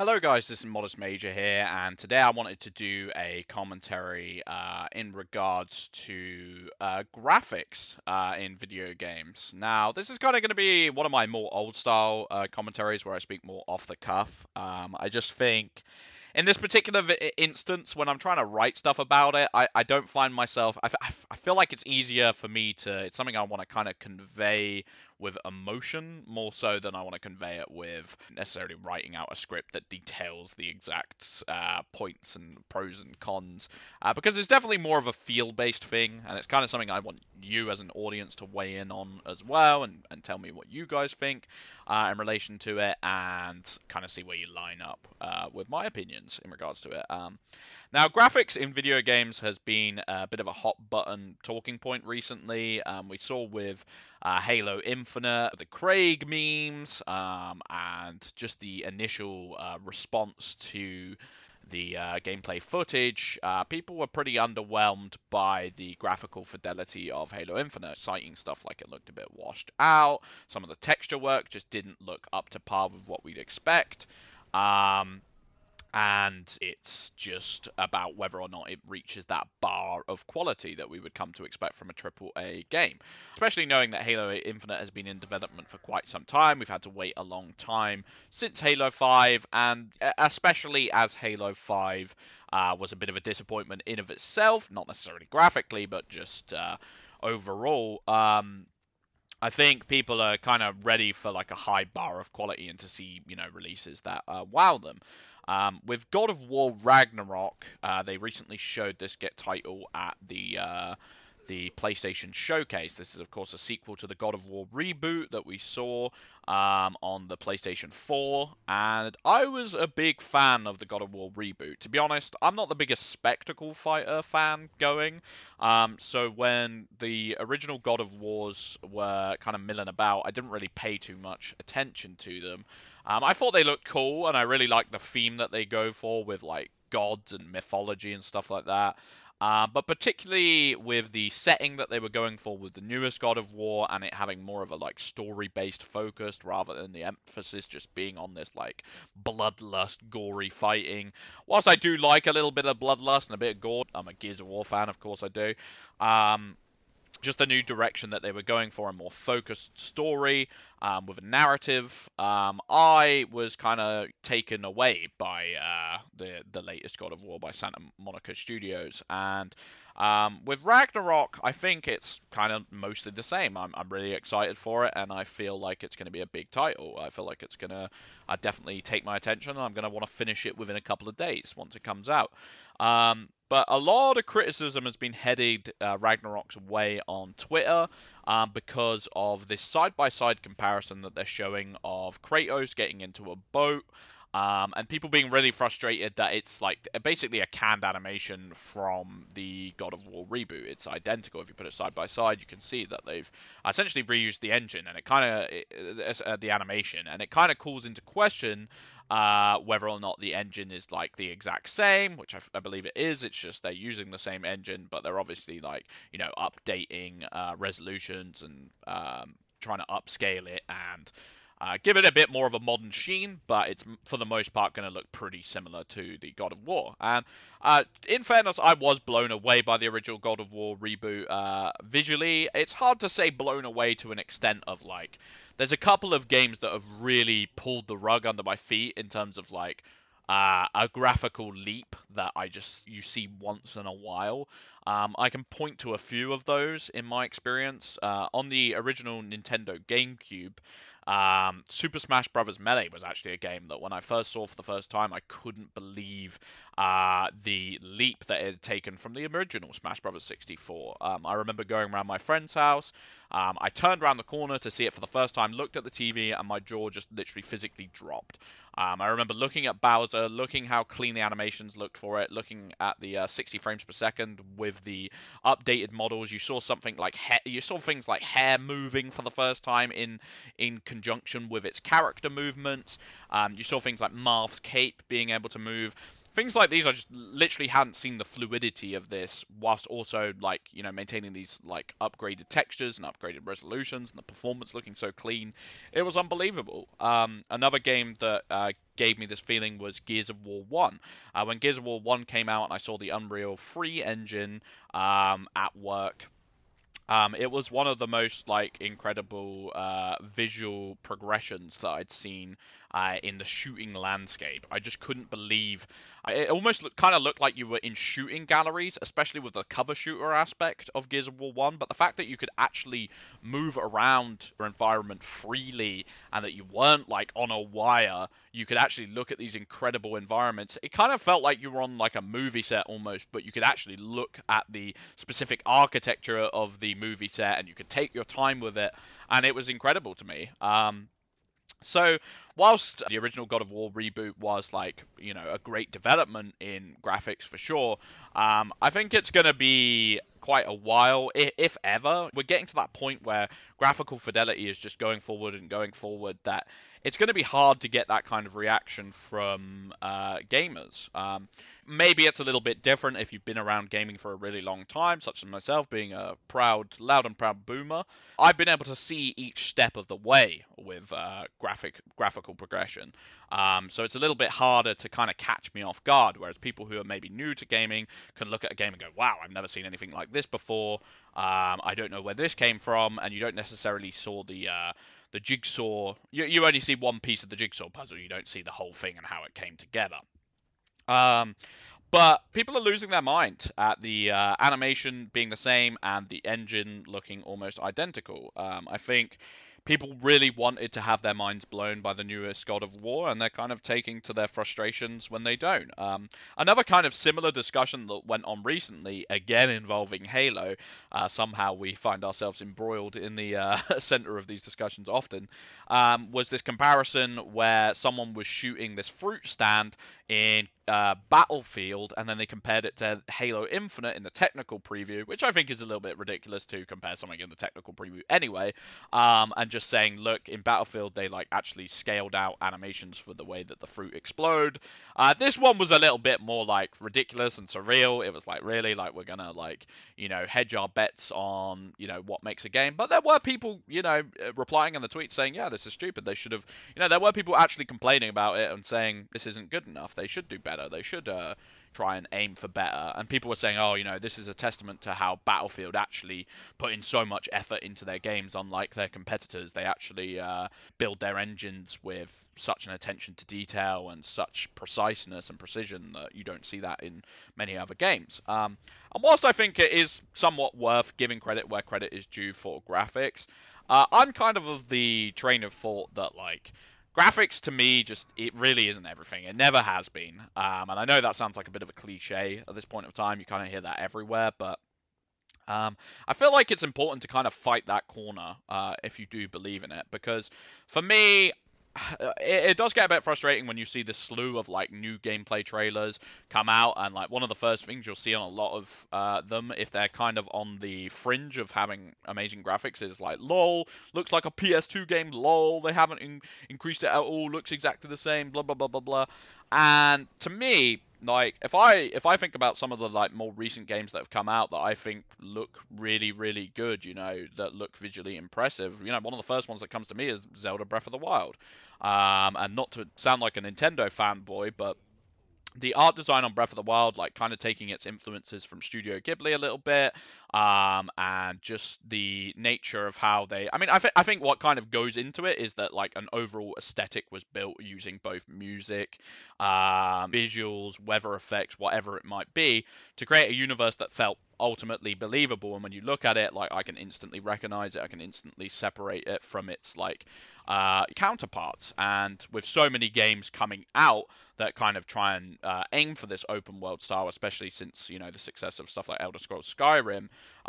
Hello guys, this is Modest Major here, and today I wanted to do a commentary in regards to graphics in video games. Now, this is kind of going to be one of my more old style commentaries where I speak more off the cuff. I just think in this particular instance, when I'm trying to write stuff about it, I don't find myself, I feel like it's easier for me to, it's something I want to kind of convey with emotion more so than I want to convey it with necessarily writing out a script that details the exact points and pros and cons. Because it's definitely more of a feel-based thing, and it's kind of something I want you as an audience to weigh in on as well, and tell me what you guys think in relation to it, and kind of see where you line up with my opinions in regards to it. Now, graphics in video games has been a bit of a hot button talking point recently. We saw with Halo Infinite, the Craig memes, and just the initial response to the gameplay footage. People were pretty underwhelmed by the graphical fidelity of Halo Infinite, citing stuff like it looked a bit washed out. Some of the texture work just didn't look up to par with what we'd expect. And it's just about whether or not it reaches that bar of quality that we would come to expect from a AAA game. Especially knowing that Halo Infinite has been in development for quite some time. We've had to wait a long time since Halo 5, and especially as Halo 5 was a bit of a disappointment in of itself, not necessarily graphically, but just overall. I think people are kind of ready for like a high bar of quality and to see, releases that wow them. With God of War Ragnarok, they recently showed this get title at the PlayStation Showcase. This is, of course, a sequel to the God of War reboot that we saw on the PlayStation 4, and I was a big fan of the God of War reboot. To be honest, I'm not the biggest spectacle fighter fan going, so when the original God of Wars were kind of milling about, I didn't really pay too much attention to them. I thought they looked cool, and I really liked the theme that they go for with like gods and mythology and stuff like that. But particularly with the setting that they were going for with the newest God of War and it having more of a like story-based focus rather than the emphasis just being on this like bloodlust, gory fighting. Whilst I do like a little bit of bloodlust and a bit of gore, I'm a Gears of War fan, of course I do. Just a new direction that they were going for, a more focused story with a narrative. I was kind of taken away by the latest God of War by Santa Monica Studios, and with Ragnarok, I think it's kind of mostly the same. I'm really excited for it, and I feel like it's going to be a big title. I feel like it's going to definitely take my attention, and I'm going to want to finish it within a couple of days once it comes out. But a lot of criticism has been headed Ragnarok's way on Twitter because of this side-by-side comparison that they're showing of Kratos getting into a boat and people being really frustrated that it's like basically a canned animation from the God of War reboot. It's identical. If you put it side by side, you can see that they've essentially reused the engine and it kind of the animation, and it kind of calls into question whether or not the engine is like the exact same, which I believe it is. It's just they're using the same engine, but they're obviously like updating resolutions and trying to upscale it and give it a bit more of a modern sheen, but it's for the most part going to look pretty similar to the God of War. And in fairness, I was blown away by the original God of War reboot. Visually, it's hard to say blown away to an extent of like, there's a couple of games that have really pulled the rug under my feet in terms of like a graphical leap that you see once in a while. I can point to a few of those in my experience. On the original Nintendo GameCube, Super Smash Bros. Melee was actually a game that when I first saw for the first time, I couldn't believe the leap that it had taken from the original Smash Bros. 64. I remember going around my friend's house. I turned around the corner to see it for the first time, looked at the TV, and my jaw just literally physically dropped. I remember looking at Bowser, looking how clean the animations looked for it, looking at the 60 frames per second with the updated models. You saw something like you saw things like hair moving for the first time in conjunction with its character movements. You saw things like Marth's cape being able to move. things like these, I just literally hadn't seen the fluidity of this, whilst also like maintaining these like upgraded textures and upgraded resolutions and the performance looking so clean. It was unbelievable. Another game that gave me this feeling was Gears of War 1. When Gears of War 1 came out and I saw the Unreal 3 engine at work, it was one of the most like incredible visual progressions that I'd seen in the shooting landscape. I just couldn't believe. It almost kind of looked like you were in shooting galleries, especially with the cover shooter aspect of Gears of War 1. But the fact that you could actually move around your environment freely and that you weren't like on a wire, you could actually look at these incredible environments. It kind of felt like you were on like a movie set almost, but you could actually look at the specific architecture of the movie set and you could take your time with it, and it was incredible to me. So, whilst the original God of War reboot was like, a great development in graphics for sure, I think it's going to be quite a while, if ever. We're getting to that point where graphical fidelity is just going forward and going forward, that it's going to be hard to get that kind of reaction from gamers. Maybe it's a little bit different if you've been around gaming for a really long time, such as myself, being a loud and proud boomer. I've been able to see each step of the way with graphical progression. So it's a little bit harder to kind of catch me off guard, whereas people who are maybe new to gaming can look at a game and go, wow, I've never seen anything like this before. I don't know where this came from, and you don't necessarily saw the jigsaw. You only see one piece of the jigsaw puzzle. You don't see the whole thing and how it came together. But people are losing their mind at the animation being the same and the engine looking almost identical. I think people really wanted to have their minds blown by the newest God of War, and they're kind of taking to their frustrations when they don't. Another kind of similar discussion that went on recently, again involving Halo, somehow we find ourselves embroiled in the center of these discussions often, was this comparison where someone was shooting this fruit stand in Battlefield, and then they compared it to Halo Infinite in the technical preview, which I think is a little bit ridiculous to compare something in the technical preview anyway. And just saying, look, in Battlefield they like actually scaled out animations for the way that the fruit explode. This one was a little bit more like ridiculous and surreal. It was like, really, like we're gonna like hedge our bets on what makes a game. But there were people replying in the tweet saying, yeah, this is stupid. They should have, there were people actually complaining about it and saying this isn't good enough. They should do better. They should try and aim for better. And people were saying, oh, this is a testament to how Battlefield actually put in so much effort into their games, unlike their competitors. They actually build their engines with such an attention to detail and such preciseness and precision that you don't see that in many other games. And whilst I think it is somewhat worth giving credit where credit is due for graphics, I'm kind of the train of thought that like graphics to me it really isn't everything. It never has been. And I know that sounds like a bit of a cliche at this point of time. You kind of hear that everywhere, but I feel like it's important to kind of fight that corner if you do believe in it, because for me, it does get a bit frustrating when you see this slew of like new gameplay trailers come out, and like one of the first things you'll see on a lot of them, if they're kind of on the fringe of having amazing graphics, is like, lol, looks like a PS2 game, lol, they haven't increased it at all, looks exactly the same, blah blah blah blah blah. And to me, like if I think about some of the like more recent games that have come out that I think look really really good, that look visually impressive, one of the first ones that comes to me is Zelda Breath of the Wild. And not to sound like a Nintendo fanboy, but the art design on Breath of the Wild, like kind of taking its influences from Studio Ghibli a little bit, and just the nature of how they. I mean, I think what kind of goes into it is that like an overall aesthetic was built using both music, visuals, weather effects, whatever it might be, to create a universe that felt ultimately believable. And when you look at it, like I can instantly recognize it, I can instantly separate it from its like counterparts. And with so many games coming out that kind of try and aim for this open world style, especially since the success of stuff like Elder Scrolls Skyrim,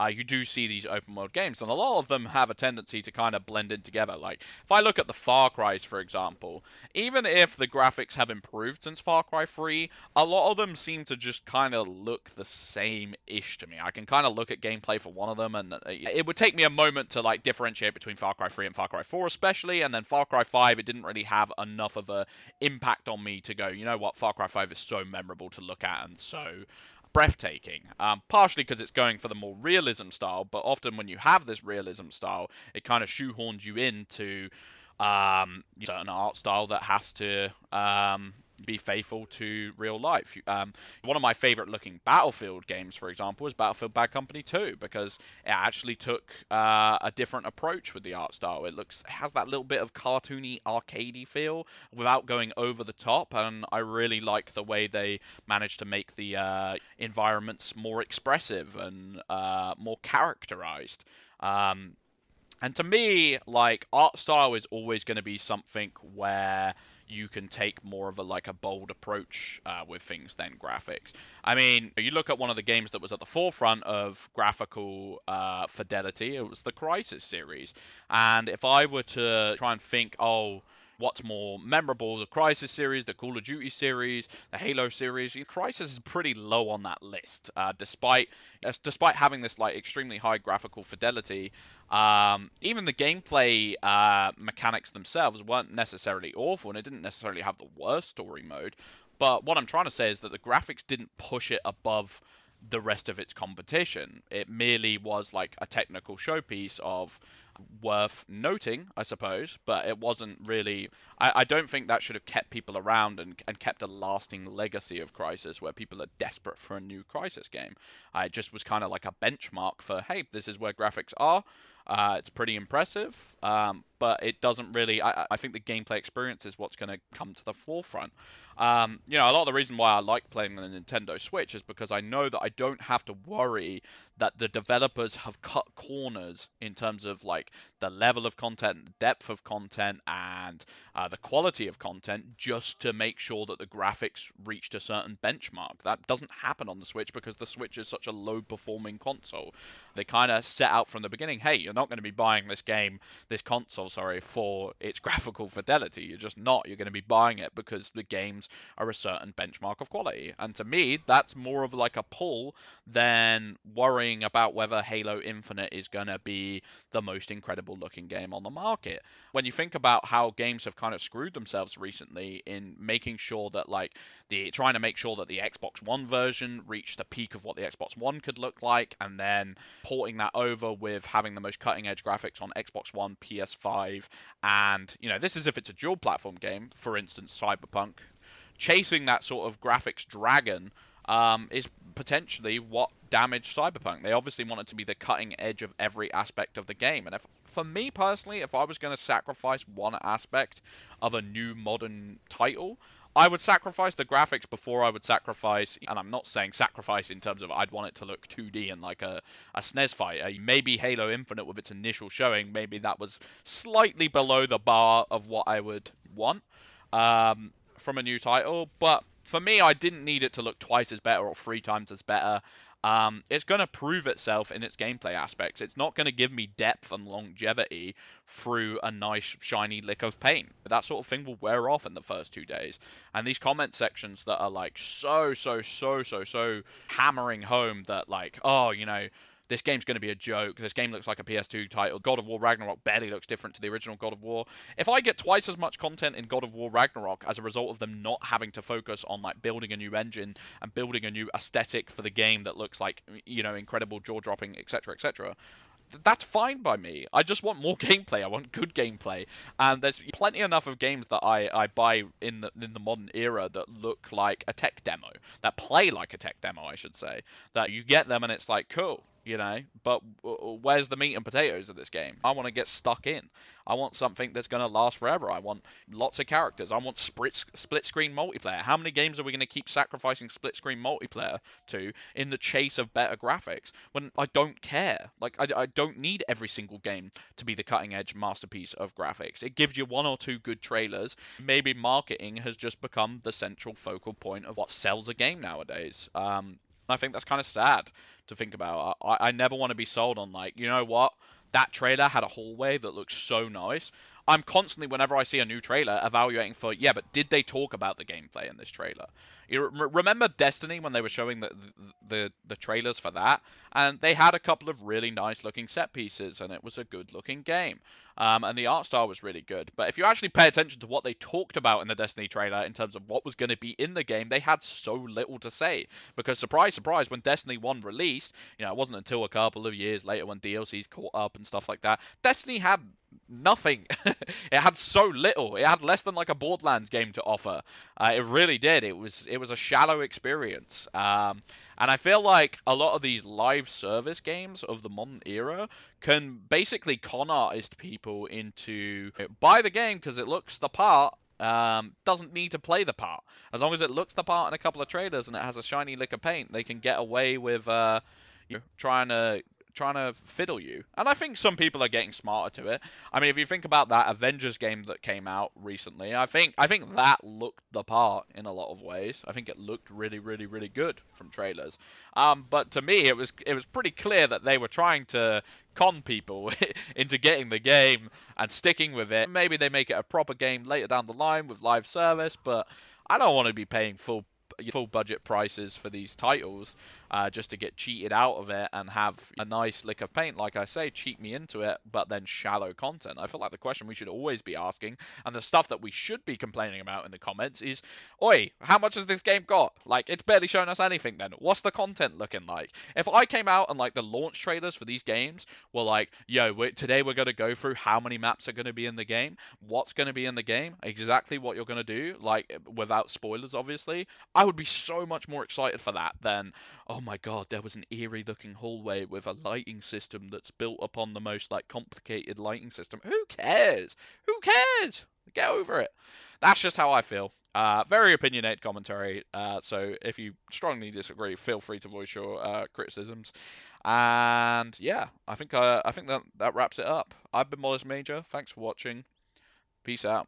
you do see these open world games, and a lot of them have a tendency to kind of blend in together. Like, if I look at the Far Cry's, for example, even if the graphics have improved since Far Cry 3, a lot of them seem to just kind of look the same-ish to me. I can kind of look at gameplay for one of them, and it would take me a moment to like differentiate between Far Cry 3 and Far Cry 4 especially, and then Far Cry 5, it didn't really have enough of a impact on me to go, you know what, Far Cry 5 is so memorable to look at and so breathtaking. Partially because it's going for the more realism style, but often when you have this realism style, it kind of shoehorns you into certain art style that has to be faithful to real life. One of my favorite looking Battlefield games, for example, is Battlefield Bad Company 2, because it actually took a different approach with the art style. It has that little bit of cartoony, arcadey feel without going over the top, and I really like the way they managed to make the environments more expressive and more characterized. And to me, like, art style is always going to be something where you can take more of a bold approach with things than graphics. I mean, you look at one of the games that was at the forefront of graphical fidelity, it was the Crysis series. And if I were to try and think, oh, what's more memorable, the Crysis series, the Call of Duty series, the Halo series, Crysis is pretty low on that list, despite having this like extremely high graphical fidelity. Even the gameplay mechanics themselves weren't necessarily awful, and it didn't necessarily have the worst story mode. But what I'm trying to say is that the graphics didn't push it above the rest of its competition. It merely was like a technical showpiece of worth noting, I suppose, but it wasn't really. I don't think that should have kept people around and kept a lasting legacy of Crysis, where people are desperate for a new Crysis game. It just was kind of like a benchmark for, hey, this is where graphics are. It's pretty impressive, but it doesn't really. I think the gameplay experience is what's going to come to the forefront. A lot of the reason why I like playing on the Nintendo Switch is because I know that I don't have to worry that the developers have cut corners in terms of like the level of content, the depth of content, and the quality of content, just to make sure that the graphics reached a certain benchmark. That doesn't happen on the Switch because the Switch is such a low-performing console. They kind of set out from the beginning, hey, you're not going to be buying this console, for its graphical fidelity. You're just not. You're going to be buying it because the games are a certain benchmark of quality. And to me, that's more of like a pull than worrying about whether Halo Infinite is going to be the most incredible looking game on the market. When you think about how games have kind of screwed themselves recently in making sure that trying to make sure that the Xbox One version reached the peak of what the Xbox One could look like, and then porting that over with having the most cutting edge graphics on Xbox One, PS5, and this is if it's a dual platform game, for instance Cyberpunk. Chasing that sort of graphics dragon is potentially what damaged Cyberpunk. They obviously want it to be the cutting edge of every aspect of the game. And for me personally, if I was going to sacrifice one aspect of a new modern title, I would sacrifice the graphics before I would sacrifice, and I'm not saying sacrifice in terms of I'd want it to look 2D and like a SNES fight. Maybe Halo Infinite with its initial showing, maybe that was slightly below the bar of what I would want from a new title, but for me, I didn't need it to look twice as better or 3 times as better. It's going to prove itself in its gameplay aspects. It's not going to give me depth and longevity through a nice shiny lick of paint. That sort of thing will wear off in the first 2 days. And these comment sections that are like so hammering home that like, oh, this game's going to be a joke. This game looks like a PS2 title. God of War Ragnarok barely looks different to the original God of War. If I get twice as much content in God of War Ragnarok as a result of them not having to focus on like building a new engine and building a new aesthetic for the game that looks like, incredible, jaw-dropping, etc., that's fine by me. I just want more gameplay. I want good gameplay, and there's plenty enough of games that I buy in the modern era that look like a tech demo, that play like a tech demo, I should say. That you get them and it's like cool, but where's the meat and potatoes of this game? I want to get stuck in. I want something that's going to last forever. I want lots of characters. I want split screen multiplayer. How many games are we going to keep sacrificing split screen multiplayer to in the chase of better graphics when I don't care? Like, I don't need every single game to be the cutting edge masterpiece of graphics. It gives you 1 or 2 good trailers. Maybe marketing has just become the central focal point of what sells a game nowadays. I think that's kind of sad to think about. I never want to be sold on, like, you know what? That trailer had a hallway that looks so nice. I'm constantly, whenever I see a new trailer, evaluating for, yeah, but did they talk about the gameplay in this trailer? You remember Destiny when they were showing the trailers for that, and they had a couple of really nice looking set pieces, and it was a good looking game. And the art style was really good. But if you actually pay attention to what they talked about in the Destiny trailer in terms of what was going to be in the game, they had so little to say. Because surprise, surprise, when Destiny 1 released, it wasn't until a couple of years later when DLCs caught up and stuff like that, Destiny had nothing. It had so little. It had less than like a Borderlands game to offer. It really did. It was a shallow experience. And I feel like a lot of these live service games of the modern era can basically con artist people into buy the game because it looks the part. Doesn't need to play the part. As long as it looks the part in a couple of trailers and it has a shiny lick of paint, they can get away with trying to fiddle you. And I think some people are getting smarter to it. I mean, if you think about that Avengers game that came out recently, I think that looked the part in a lot of ways. I think it looked really, really, really good from trailers. But to me, it was pretty clear that they were trying to con people into getting the game and sticking with it. Maybe they make it a proper game later down the line with live service, but I don't want to be paying full budget prices for these titles just to get cheated out of it and have a nice lick of paint, like I say, cheat me into it, but then shallow content. I feel like the question we should always be asking, and the stuff that we should be complaining about in the comments is, oi, how much has this game got? Like, it's barely shown us anything then. What's the content looking like? If I came out and like the launch trailers for these games were like, yo, today we're going to go through how many maps are going to be in the game, what's going to be in the game, exactly what you're going to do, like without spoilers, obviously, I would be so much more excited for that than, oh my god, there was an eerie looking hallway with a lighting system that's built upon the most like complicated lighting system. Who cares? Who cares? Get over it. That's just how I feel. Very opinionated commentary. So if you strongly disagree, feel free to voice your criticisms. And yeah, I think that wraps it up. I've been Modest Major. Thanks for watching. Peace out.